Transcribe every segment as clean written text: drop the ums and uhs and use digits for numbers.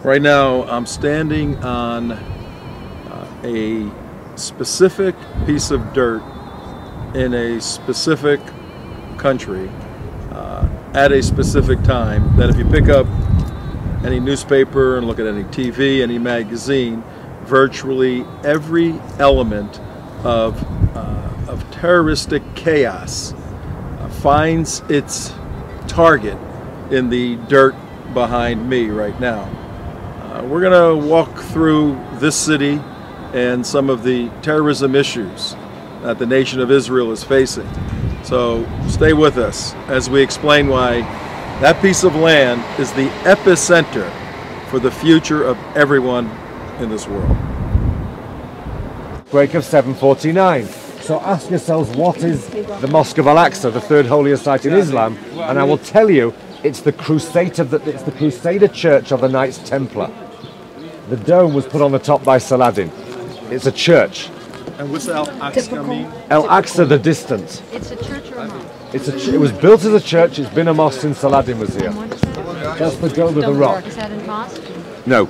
Right now, I'm standing on a specific piece of dirt in a specific country at a specific time, that if you pick up any newspaper and look at any TV, any magazine, virtually every element of terroristic chaos finds its target in the dirt behind me right now. We're going to walk through this city and some of the terrorism issues that the nation of Israel is facing. So stay with us as we explain why that piece of land is the epicenter for the future of everyone in this world. Break of 749. So ask yourselves, what is the Mosque of al-Aqsa, the third holiest site in Islam? And I will tell you, it's the Crusader Church of the Knights Templar. The dome was put on the top by Saladin. It's a church. And what's al-aqsa mean? Al-Aqsa, the distance. It's a church or a mosque? It was built as a church. It's been a mosque since Saladin was here. That's the dome of the rock. Is that a mosque? No,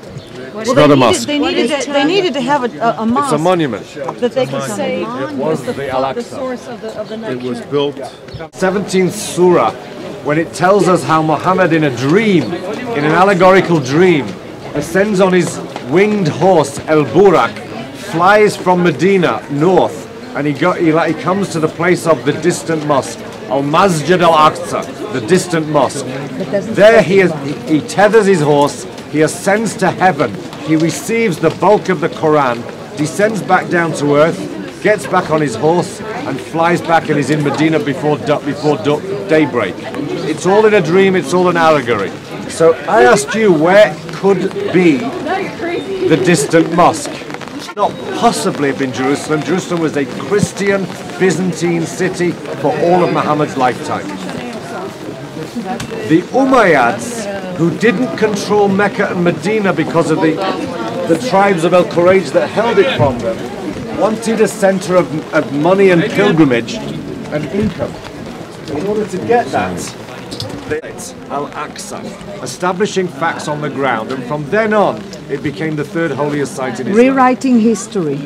it's not a mosque. They needed to have a mosque. It's a monument. That they could say It was the al-Aqsa. the source of the night. It was built. 17th surah, when it tells us how Muhammad in a dream, in an allegorical dream, ascends on his winged horse al-Burak, flies from Medina north, and he comes to the place of the distant mosque, al-Masjid al-Aqsa, the distant mosque. There he tethers his horse, he ascends to heaven, he receives the bulk of the Quran, descends back down to earth, gets back on his horse, and flies back and is in Medina before daybreak. It's all in a dream, it's all an allegory. So I asked you, where could be the distant mosque? Not possibly have been Jerusalem. Jerusalem was a Christian Byzantine city for all of Muhammad's lifetime. The Umayyads, who didn't control Mecca and Medina because of the tribes of Al-Quraysh that held it from them, wanted a center of money and pilgrimage and income. In order to get that, al-Aqsa, establishing facts on the ground, and from then on it became the third holiest site in Islam. Rewriting history.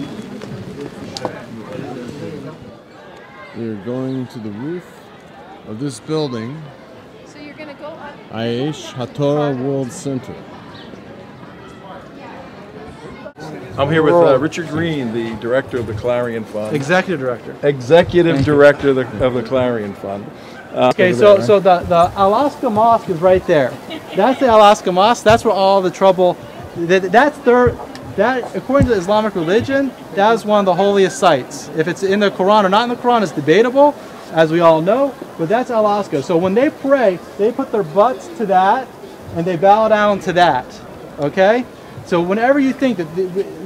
We're going to the roof of this building, So you're going to go up. Aish HaTorah World Center. I'm here with Richard Green, the director of the Clarion Fund. Executive director. Executive director of the Clarion Fund. Okay, so the al-Aqsa Mosque is right there. That's the al-Aqsa Mosque. That's where all the trouble. That according to the Islamic religion, that is one of the holiest sites. If it's in the Quran or not in the Quran is debatable, as we all know. But that's al-Aqsa. So when they pray, they put their butts to that, and they bow down to that. Okay. So whenever you think that,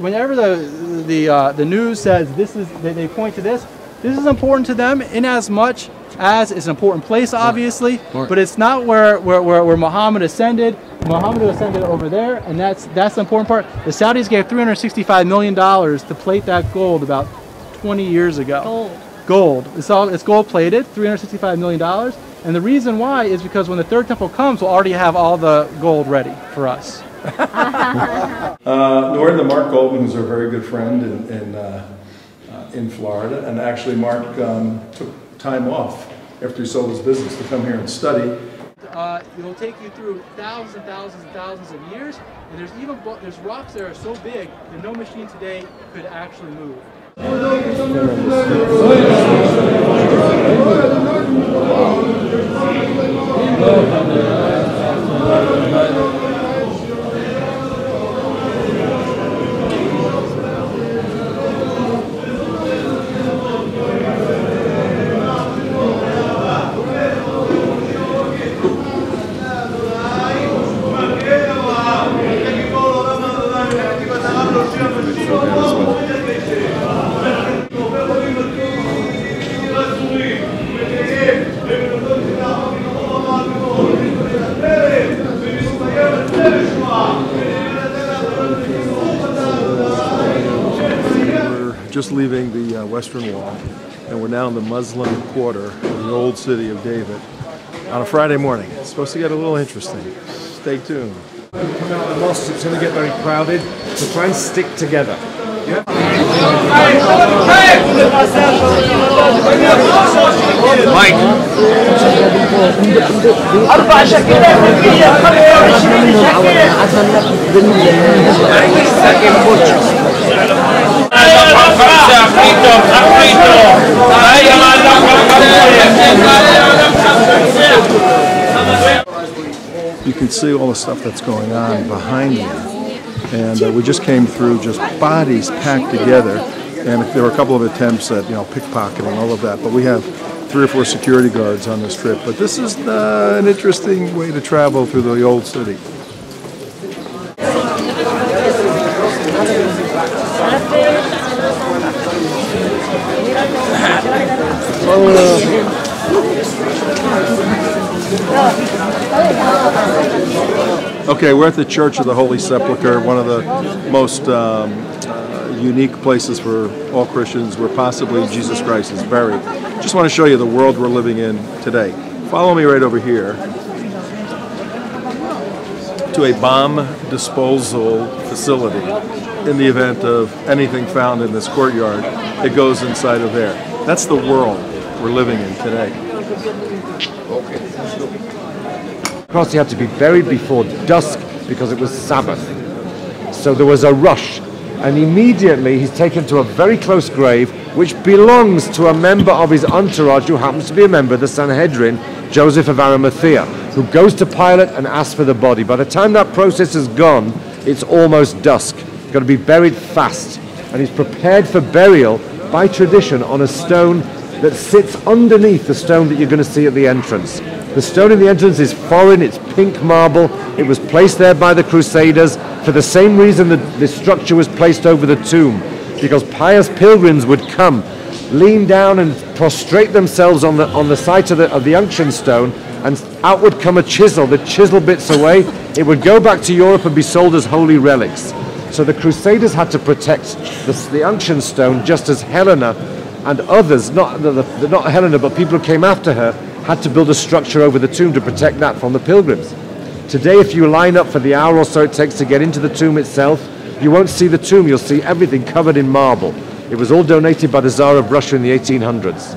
whenever the news says this is, they point to this. This is important to them in as much as it's an important place, obviously, but it's not where Muhammad ascended. Muhammad ascended over there, and that's the important part. The Saudis gave $365 million to plate that gold about 20 years ago. Gold. It's gold plated, $365 million. And the reason why is because when the third temple comes, we'll already have all the gold ready for us. We're in the Mark Goldman, who's a very good friend in Florida, and actually Mark took time off after he sold his business to come here and study. It will take you through thousands and thousands and thousands of years, and there's rocks that are so big that no machine today could actually move. just leaving the Western Wall, and we're now in the Muslim quarter of the old city of David on a Friday morning. It's supposed to get a little interesting. Stay tuned. Come out of the mosque, it's going to get very crowded, so try and stick together. Yeah. Mike. You can see all the stuff that's going on behind me. And we just came through just bodies packed together, and there were a couple of attempts at, pickpocketing, all of that. But we have 3 or 4 security guards on this trip. But this is an interesting way to travel through the old city. Okay, we're at the Church of the Holy Sepulcher, one of the most unique places for all Christians where possibly Jesus Christ is buried. Just want to show you the world we're living in today. Follow me right over here to a bomb disposal facility. In the event of anything found in this courtyard, it goes inside of there. That's the world we're living in today. Of course, he had to be buried before dusk because it was Sabbath. So there was a rush, and immediately he's taken to a very close grave, which belongs to a member of his entourage who happens to be a member of the Sanhedrin, Joseph of Arimathea, who goes to Pilate and asks for the body. By the time that process is gone, it's almost dusk. He's got to be buried fast, and he's prepared for burial by tradition on a stone that sits underneath the stone that you're going to see at the entrance. The stone in the entrance is foreign, it's pink marble. It was placed there by the Crusaders for the same reason that this structure was placed over the tomb, because pious pilgrims would come, lean down and prostrate themselves on the site of the unction stone, and out would come a chisel. The chisel bits away, it would go back to Europe and be sold as holy relics. So the Crusaders had to protect the unction stone, just as Helena and others, not Helena, but people who came after her, had to build a structure over the tomb to protect that from the pilgrims. Today, if you line up for the hour or so it takes to get into the tomb itself, you won't see the tomb, you'll see everything covered in marble. It was all donated by the Tsar of Russia in the 1800s.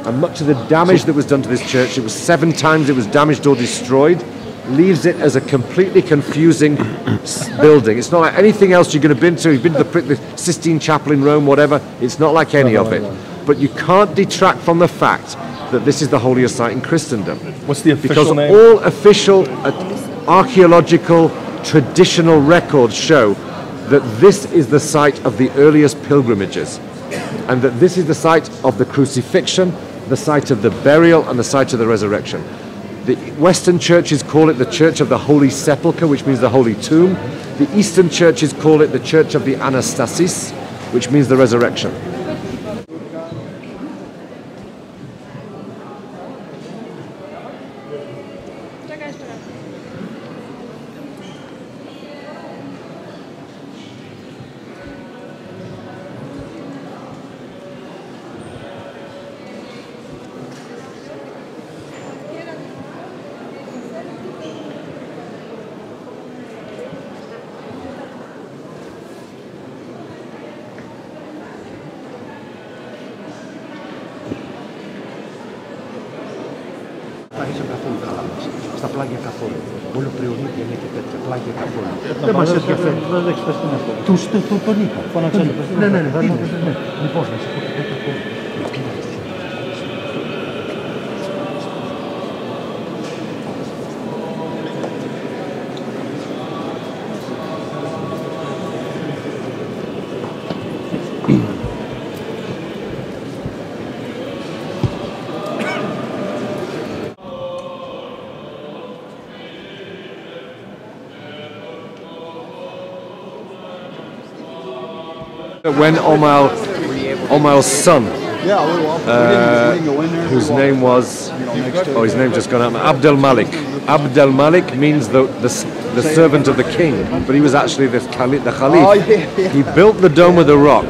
And much of the damage that was done to this church, it was 7 times it was damaged or destroyed, leaves it as a completely confusing building. It's not like anything else you're going to been to. You've been to the Sistine Chapel in Rome, whatever. It's not like any of it. But you can't detract from the fact that this is the holiest site in Christendom. What's the official name? Because all official archaeological traditional records show that this is the site of the earliest pilgrimages, and that this is the site of the crucifixion, the site of the burial, and the site of the resurrection. The Western churches call it the Church of the Holy Sepulcher, which means the Holy Tomb. The Eastern churches call it the Church of the Anastasis, which means the resurrection. Στα πλάγια καθόλου. Όλο πριονίκη είναι και τέτοια πλάγια καθόλου. Δεν μας ενδιαφέρει. Δεν έχεις πες τον είπα. Φώναξε. Ναι. Λοιπόν, να σε πω και τέτοια ακόμα. When Omar's son, whose name was, his name just gone out, Abdel Malik. Abdel Malik means the servant of the king, but he was actually the Khalif. He built the Dome of the Rock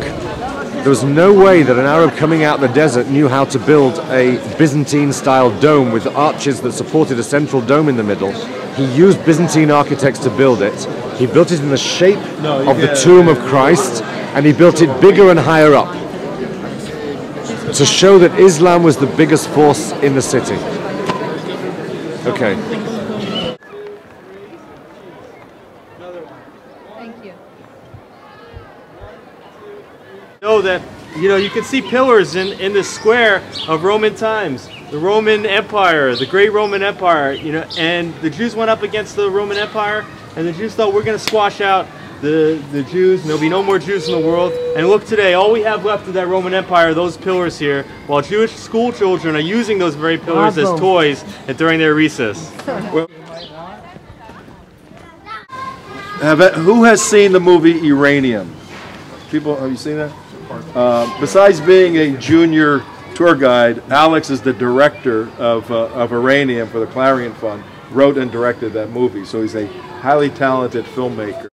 There was no way that an Arab coming out of the desert knew how to build a Byzantine-style dome with arches that supported a central dome in the middle. He used Byzantine architects to build it. He built it in the shape of the tomb of Christ, and he built it bigger and higher up to show that Islam was the biggest force in the city. Okay. Thank you. Know that, you know, you can see pillars in the square of Roman times. The Roman Empire, the great Roman Empire, you know, and the Jews went up against the Roman Empire, and the Jews thought, we're going to squash out the Jews, and there'll be no more Jews in the world. And look today, all we have left of that Roman Empire are those pillars here, while Jewish school children are using those very pillars as toys and during their recess. Who has seen the movie Iranian? People, have you seen that? Besides being a junior tour guide, Alex is the director of Iranian for the Clarion Fund, wrote and directed that movie, so he's a highly talented filmmaker.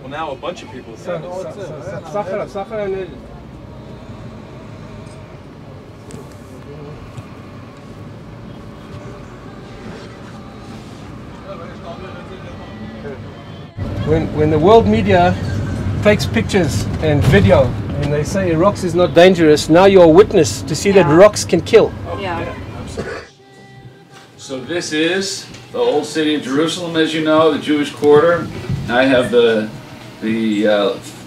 Well, now a bunch of people say When the world media takes pictures and video and they say rocks is not dangerous, now you're a witness to see that rocks can kill. Yeah. So this is the old city of Jerusalem, as you know, the Jewish quarter. I have the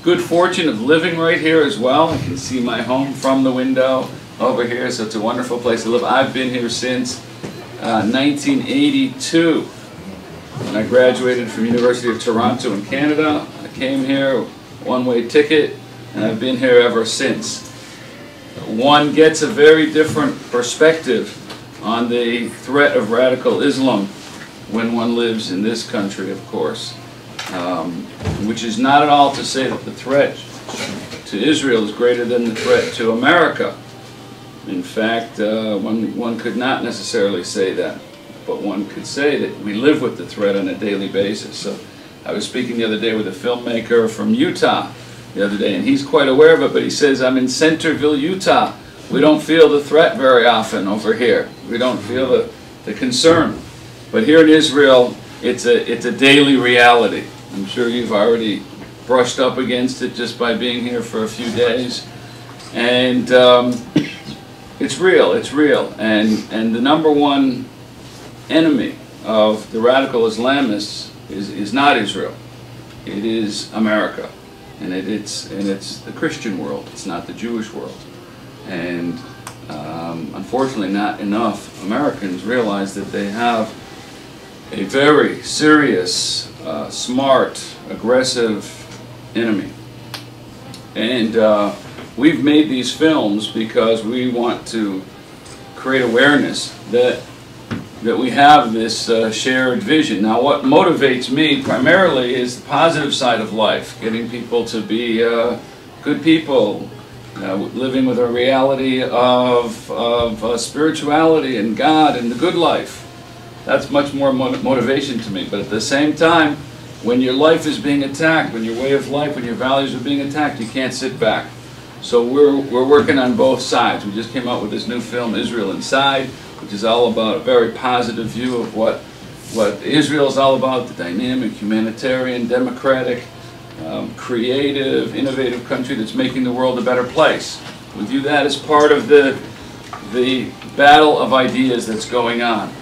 good fortune of living right here as well. You can see my home from the window over here, so it's a wonderful place to live. I've been here since 1982. When I graduated from University of Toronto in Canada, I came here, one-way ticket, and I've been here ever since. One gets a very different perspective on the threat of radical Islam when one lives in this country, of course, which is not at all to say that the threat to Israel is greater than the threat to America. In fact, one could not necessarily say that, but one could say that we live with the threat on a daily basis. So I was speaking the other day with a filmmaker from Utah the other day, and he's quite aware of it, but he says, I'm in Centerville, Utah. We don't feel the threat very often over here. We don't feel the concern. But here in Israel, it's a daily reality. I'm sure you've already brushed up against it just by being here for a few days. And it's real, it's real. And the number one enemy of the radical Islamists is not Israel. It is America. And it's the Christian world. It's not the Jewish world. And unfortunately, not enough Americans realize that they have a very serious, smart, aggressive enemy. And we've made these films because we want to create awareness that we have this shared vision. Now, what motivates me primarily is the positive side of life, getting people to be good people, living with a reality of spirituality and God and the good life. That's much more motivation to me. But at the same time, when your life is being attacked, when your way of life, when your values are being attacked, you can't sit back. So we're working on both sides. We just came out with this new film, Israel Inside, which is all about a very positive view of what Israel is all about, the dynamic, humanitarian, democratic, creative, innovative country that's making the world a better place. We view that as part of the battle of ideas that's going on.